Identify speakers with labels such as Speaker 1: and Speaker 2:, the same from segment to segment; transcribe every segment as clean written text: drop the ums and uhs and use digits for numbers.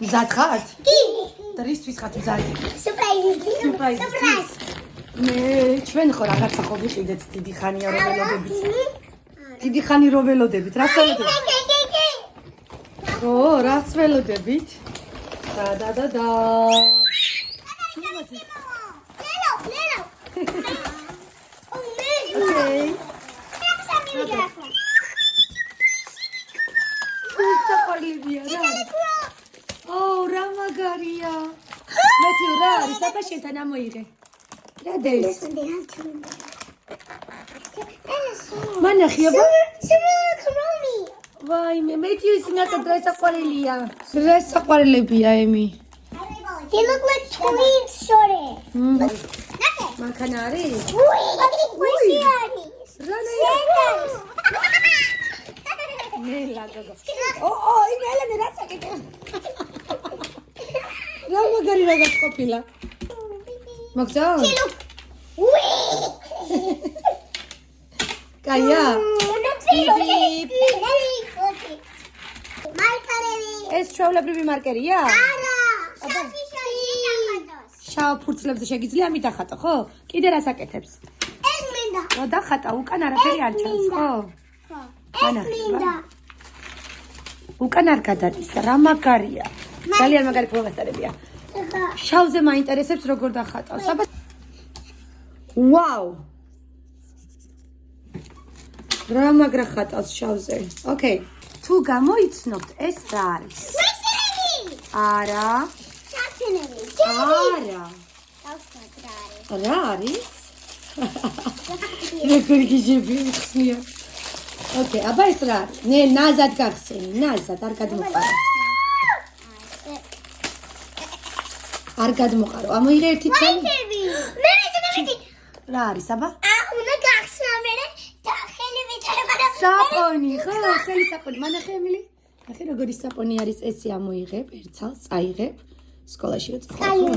Speaker 1: მზად ხართ? კი. დრისთვის ხართ მზად? სურპრაიზი. მე ჩვენ ხო რაღაცა ხო ვიყიდეთ დიდი ხანია რომ ველოდებით. დიდი ხანი რომ ველოდებით, რას ველოდებით? ო, რას ველოდებით? და. Okay. Oh, Ramagaria. Naturali, sta facendo una moire. Adesso. Ma ne chiamo? Vai, mi metti il segnato dress a qualelia. Dress a qualelia, Amy.
Speaker 2: They look like twins, shorty.
Speaker 1: Ma canari. Nella gaga. Oh, Imela ne rasa che. Ramagari raga scopila. Magza. Kaya. ეს ჩვეულებრივი მარკერია?
Speaker 2: არა.
Speaker 1: შავ ფურცლებზე შეგიძლია მიდახატო, ხო? კიდე რას აკეთებს?
Speaker 2: ეს მინდა.
Speaker 1: რა დახატა, უკან არაფერი არ ჩანს, ხო?
Speaker 2: ეს მინდა.
Speaker 1: უკან არ გადადის, რა მაგარია. ძალიან მაგარი ფლომასტერებია. შავზე მაინტერესებს როგორ დახატავს. აბა. ვაუ. რა მაგრა ხატავს შავზე. ოკეი. თუ გამოიცნობთ, ეს რა არის? არა. არა. რა არის? როგორი გიჟები ხსნია. ოკეი, აბა ეს რა არის? ნე, ნაზად გახსენი, ნაზად არ გადმოყარა. არ გადმოყარო. ამოიღე ერთი ცალი.
Speaker 2: მე ვიცი.
Speaker 1: რა არის, აბა?
Speaker 2: უნდა გახსნა მე და ხელი ვიწერება და
Speaker 1: საპონი, ხო, ხელი საპონი. მანახე ემილი? ნახე როგორი საპონი არის, ესე ამოიღებ, ერცალს, წაიღებ. სკოლაში ვწავდი.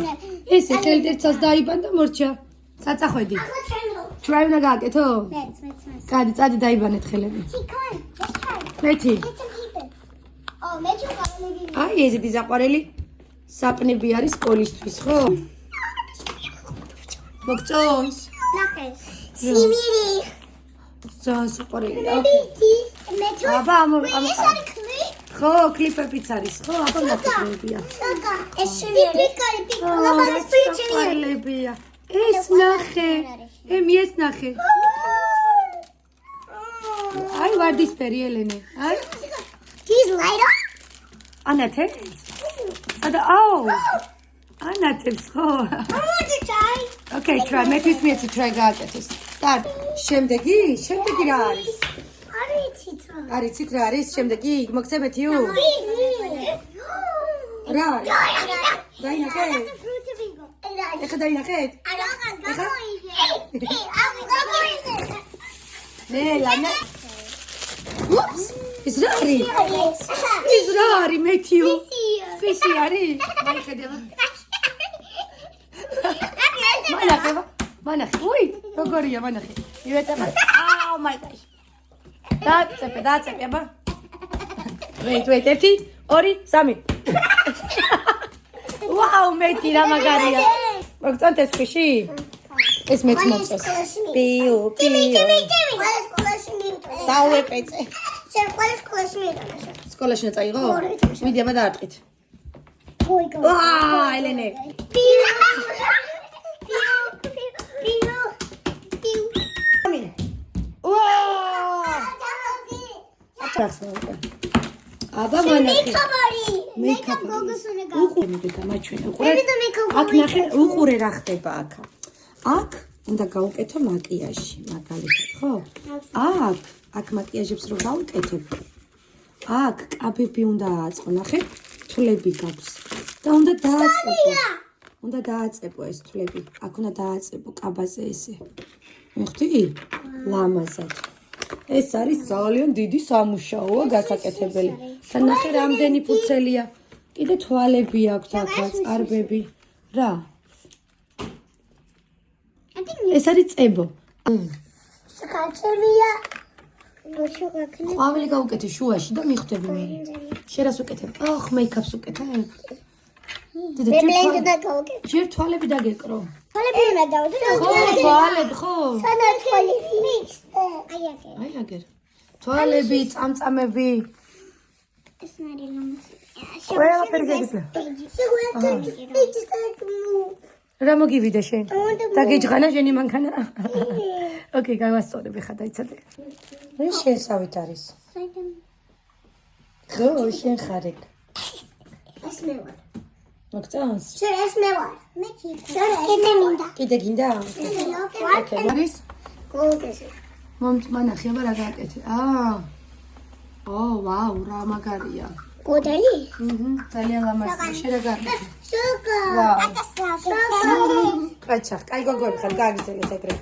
Speaker 1: ესე ხელი ერცალს დაიბან და მორჩა. საწახვედი. ჩვენ უნდა გააკეთო?
Speaker 2: მეც.
Speaker 1: გადი, წადი დაიბანეთ ხელები. მეტი.
Speaker 2: მე ჩუყალები.
Speaker 1: აი, ეს დიზაყვარელი საპნები არის სკოლისთვის, ხო? მოგწონს?
Speaker 2: ნახე. სიმირი.
Speaker 1: მოგწონს სიყვარელი.
Speaker 2: მე თუ
Speaker 1: აბა,
Speaker 2: ეს არის კლიპ.
Speaker 1: ხო, კლიპებიც არის, ხო? აბა ნახე.
Speaker 2: ეს სიმირი.
Speaker 1: სიყვარულებია. ეს ნახე. ემი ეს ნახე. აი, ვარდისფერი ელენე. აი.
Speaker 2: He's lighter.
Speaker 1: ანათებს? და აუ. ანათებს ხო?
Speaker 2: I want to try.
Speaker 1: Okay, try. მეთვის მიეცი try გააკეთეს. Start. შემდეგი რა არის? არიცით რა არის? შემდეგი მოგცემეთიო? რა არის? დაინახე? ეხა დაინახეთ? ლანა. Ups. ის რა არის? ის რა არის მეთიო? ფისი არის? მაიხედება. მანახე. უი, როგორია მანახე. ივეტება. Oh my gosh. დააწეპე, აბა. Wait, 1, 2, 3. Wow, მეტი რა მაგარია. მოგწონთ ეს ფიში? ეს მეც მოგწონს. პიუ. დავეპეწე.
Speaker 2: შენ ყველა სკოლაში მიდანა.
Speaker 1: სკოლაში უნდა წაიღო? მიდი აბა დაარტყით.
Speaker 2: ოიგო.
Speaker 1: ელენე.
Speaker 2: პიუ.
Speaker 1: აბა მანახე.
Speaker 2: მეიკაპ გოგოს უნდა გა.
Speaker 1: უყურე დამაჩვენე. აქ ნახე, უყურე რა ხდება აქ. აქ უნდა გავუკეთო მაკიაჟი, მაგალითად, ხო? აქ მაკიაჟებს რო გავუკეთებ. აქ კაბები უნდა აწყო, ნახე, თვლები გაქვს. და უნდა დააწებო ეს თვლები. აქ უნდა დააწებო კაბაზე ესე. მიხდი? ლამაზად. ეს არის ძალიან დიდი სამუშაოა გასაკეთებელი. და ნახე რამდენი ფურცელია. კიდე თვალები აქვს აქაც, არბები. რა? ეს არის წებო.
Speaker 2: საკაჭებია. მოშო გაქნე.
Speaker 1: ყვავილი გავუკეთე შუაში და მიხვდები მე. შენ რას უკეთებ? აх, მეიკაპს უკეთებ? დედა
Speaker 2: მე ბლენდ და გავუკეთე.
Speaker 1: ჯერ თვალები დაგეკრო.
Speaker 2: თვალები უნდა დავდო.
Speaker 1: ხო, თვალები, ხო.
Speaker 2: სადაც თვალები? აი აქ.
Speaker 1: აი აგერ. თვალები, წამწამები.
Speaker 2: ეს ნარი ლამაზი.
Speaker 1: ყველაფერი გაგიწევ. რა მოგივიდა შენ? დაგიჯღანა შენი მანქანა? ოკეი, გავასწორებ ხა დაიცადე. ეს შესავით არის. ხო, შენ ხარ ეგ.
Speaker 2: ეს მე ვარ.
Speaker 1: მოგწონს?
Speaker 2: შენ ეს მე ვარ. მე კიდე მინდა.
Speaker 1: კიდე გინდა? ოკეი, არის?
Speaker 2: გოგესი.
Speaker 1: მანახი აბა რა გააკეთე? ო, ვაუ, რა მაგარია.
Speaker 2: გოდალი?
Speaker 1: ძალიან ლამაზია. შენ რა გააკეთე?
Speaker 2: შოკო.
Speaker 1: ვაუ.
Speaker 2: აკასა. შოკო.
Speaker 1: კაჩა, კაი გოგოი ხარ, გააგზავნეთ ეგრე.